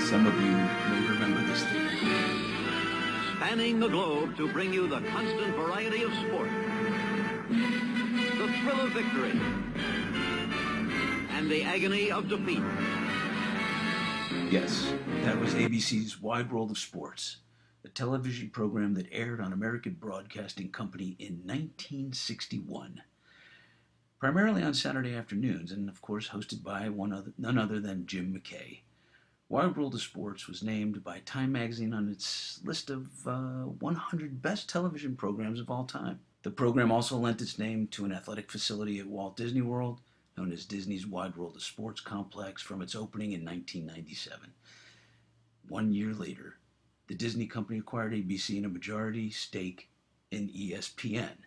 Some of you may remember this thing. Spanning the globe to bring you the constant variety of sport, the thrill of victory, and the agony of defeat. Yes, that was ABC's Wide World of Sports, a television program that aired on American Broadcasting Company in 1961. Primarily on Saturday afternoons, and of course hosted by none other than Jim McKay. Wide World of Sports was named by Time magazine on its list of 100 best television programs of all time. The program also lent its name to an athletic facility at Walt Disney World, known as Disney's Wide World of Sports Complex, from its opening in 1997. 1 year later, the Disney company acquired ABC in a majority stake in ESPN.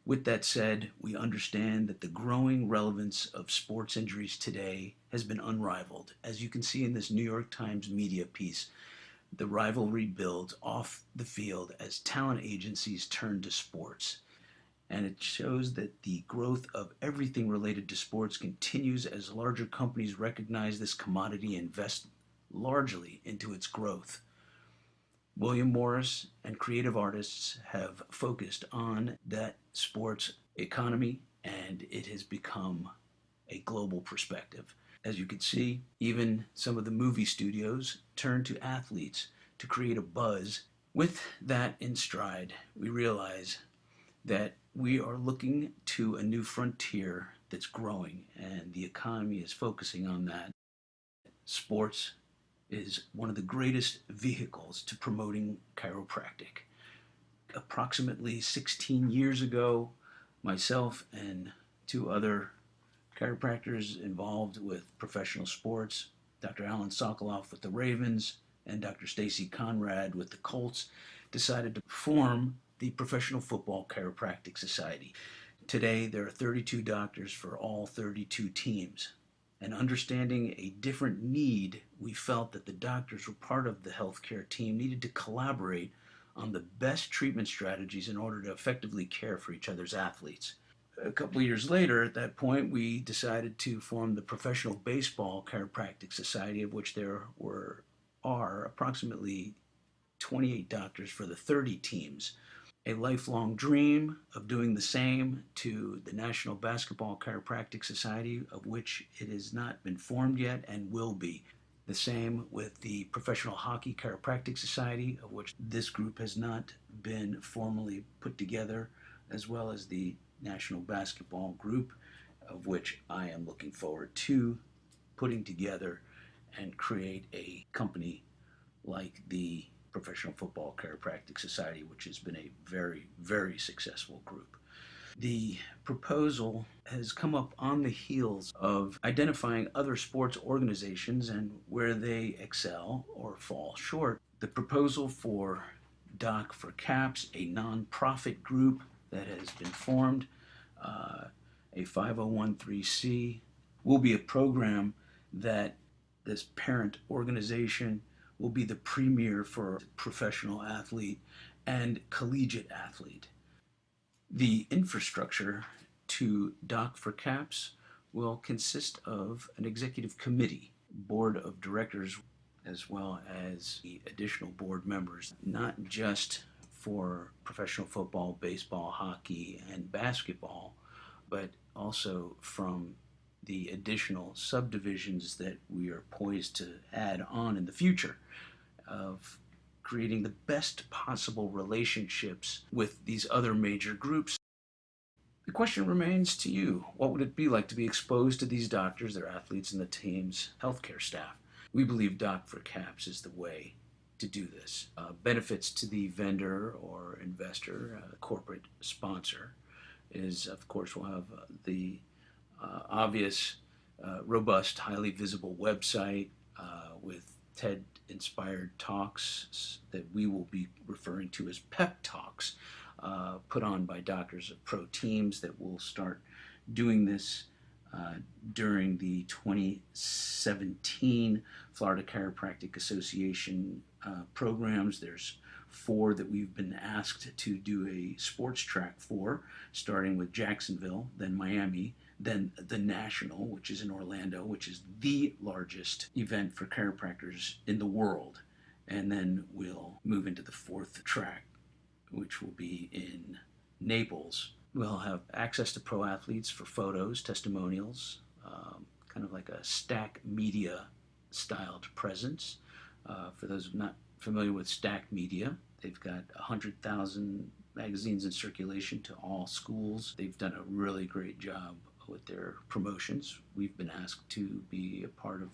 With that said, we understand that the growing relevance of sports injuries today has been unrivaled. As you can see in this New York Times media piece, the rivalry builds off the field as talent agencies turn to sports. And it shows that the growth of everything related to sports continues as larger companies recognize this commodity and invest largely into its growth. William Morris and creative artists have focused on that sports economy, and it has become a global perspective. As you can see, even some of the movie studios turn to athletes to create a buzz. With that in stride, we realize that we are looking to a new frontier that's growing, and the economy is focusing on that. Sports is one of the greatest vehicles to promoting chiropractic. Approximately 16 years ago, myself and two other chiropractors involved with professional sports, Dr. Alan Sokoloff with the Ravens and Dr. Stacy Conrad with the Colts, decided to form the Professional Football Chiropractic Society. Today, there are 32 doctors for all 32 teams. And understanding a different need, we felt that the doctors were part of the healthcare team needed to collaborate on the best treatment strategies in order to effectively care for each other's athletes. A couple of years later, at that point, we decided to form the Professional Baseball Chiropractic Society, of which there are approximately 28 doctors for the 30 teams. A lifelong dream of doing the same to the National Basketball Chiropractic Society, of which it has not been formed yet and will be. The same with the Professional Hockey Chiropractic Society, of which this group has not been formally put together, as well as the National Basketball Group, of which I am looking forward to putting together and create a company like the Professional Football Chiropractic Society, which has been a very, very successful group. The proposal has come up on the heels of identifying other sports organizations and where they excel or fall short. The proposal for DoC for CAPS, a nonprofit group that has been formed, a 501(c), will be a program that this parent organization will be the premier for professional athlete and collegiate athlete. The infrastructure to DoC for CAPS will consist of an executive committee, board of directors, as well as the additional board members, not just for professional football, baseball, hockey, and basketball, but also from the additional subdivisions that we are poised to add on in the future, of creating the best possible relationships with these other major groups. The question remains to you: what would it be like to be exposed to these doctors, their athletes, and the team's healthcare staff? We believe DoC for CAPS is the way to do this. Benefits to the vendor or investor, corporate sponsor, is, of course, we'll have the obvious, robust, highly visible website with TED-inspired talks that we will be referring to as pep talks, put on by doctors of pro teams that will start doing this during the 2017 Florida Chiropractic Association programs. There's 4 that we've been asked to do a sports track for, starting with Jacksonville, then Miami, then the National, which is in Orlando, which is the largest event for chiropractors in the world. And then we'll move into the fourth track, which will be in Naples. We'll have access to pro athletes for photos, testimonials, kind of like a stack media styled presence. For those not familiar with stack media, they've got 100,000 magazines in circulation to all schools. They've done a really great job with their promotions. We've been asked to be a part of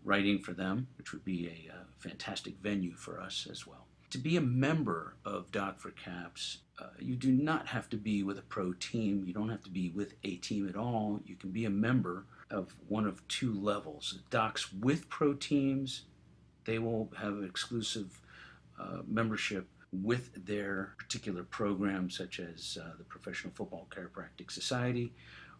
writing for them, which would be a fantastic venue for us as well. To be a member of DoC for CAPS, you do not have to be with a pro team. You don't have to be with a team at all. You can be a member of one of two levels. DoCs with pro teams, they will have exclusive membership with their particular program, such as the Professional Football Chiropractic Society,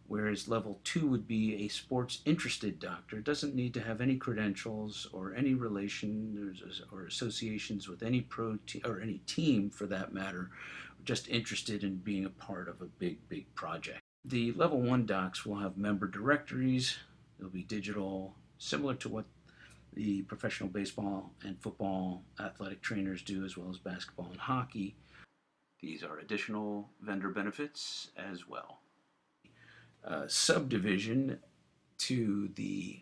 whereas level 2 would be a sports interested doctor. It doesn't need to have any credentials or any relations or associations with any or any team for that matter, just interested in being a part of a big project. The level 1 docs will have member directories. They'll be digital, similar to what the professional baseball and football athletic trainers do, as well as basketball and hockey. These are additional vendor benefits as well. Subdivision to the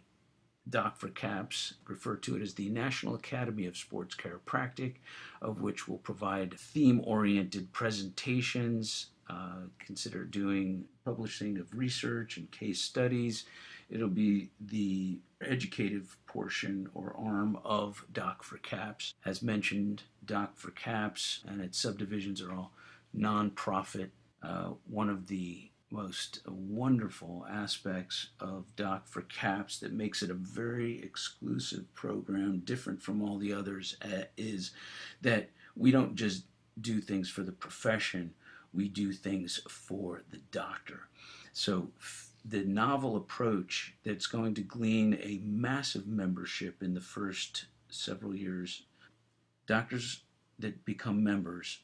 DoC for CAPS, refer to it as the National Academy of Sports Chiropractic, of which will provide theme-oriented presentations, consider doing publishing of research and case studies. It'll be the educative portion or arm of DoC for CAPS. As mentioned, DoC for CAPS and its subdivisions are all nonprofit. One of the most wonderful aspects of DoC for CAPS that makes it a very exclusive program, different from all the others, is that we don't just do things for the profession, we do things for the doctor. So the novel approach that's going to glean a massive membership in the first several years, doctors that become members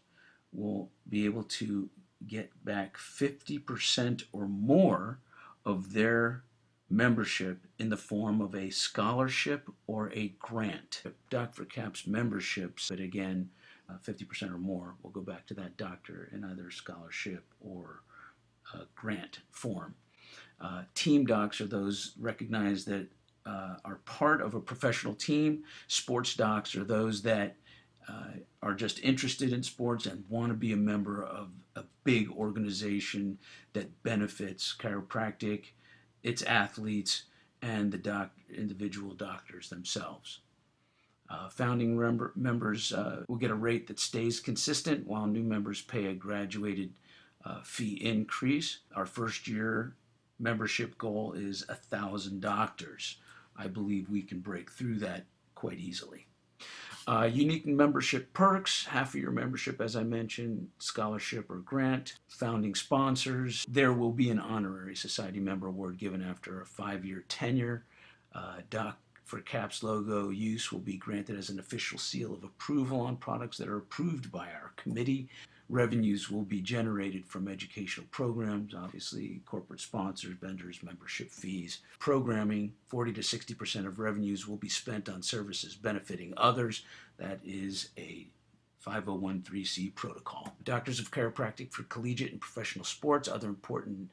will be able to get back 50% or more of their membership in the form of a scholarship or a grant. DoC for CAPS memberships, but again, 50% or more will go back to that doctor in either scholarship or grant form. Team docs are those recognized that are part of a professional team. Sports docs are those that are just interested in sports and want to be a member of a big organization that benefits chiropractic, its athletes, and the individual doctors themselves. Founding members will get a rate that stays consistent, while new members pay a graduated fee increase. Our first year membership goal is 1,000 doctors. I believe we can break through that quite easily. Unique membership perks: half of your membership, as I mentioned, scholarship or grant. Founding sponsors: there will be an honorary society member award given after a 5-year tenure. DoC for CAPS logo use will be granted as an official seal of approval on products that are approved by our committee. Revenues will be generated from educational programs, obviously corporate sponsors, vendors, membership fees. Programming: 40 to 60% of revenues will be spent on services benefiting others. That is a 5013C protocol. Doctors of Chiropractic for collegiate and professional sports: other important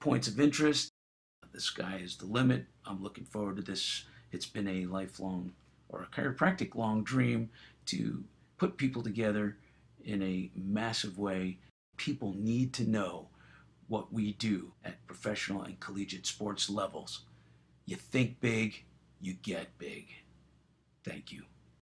points of interest. The sky is the limit. I'm looking forward to this. It's been a lifelong, or a chiropractic long dream, to put people together in a massive way. People need to know what we do at professional and collegiate sports levels. You think big, you get big. Thank you.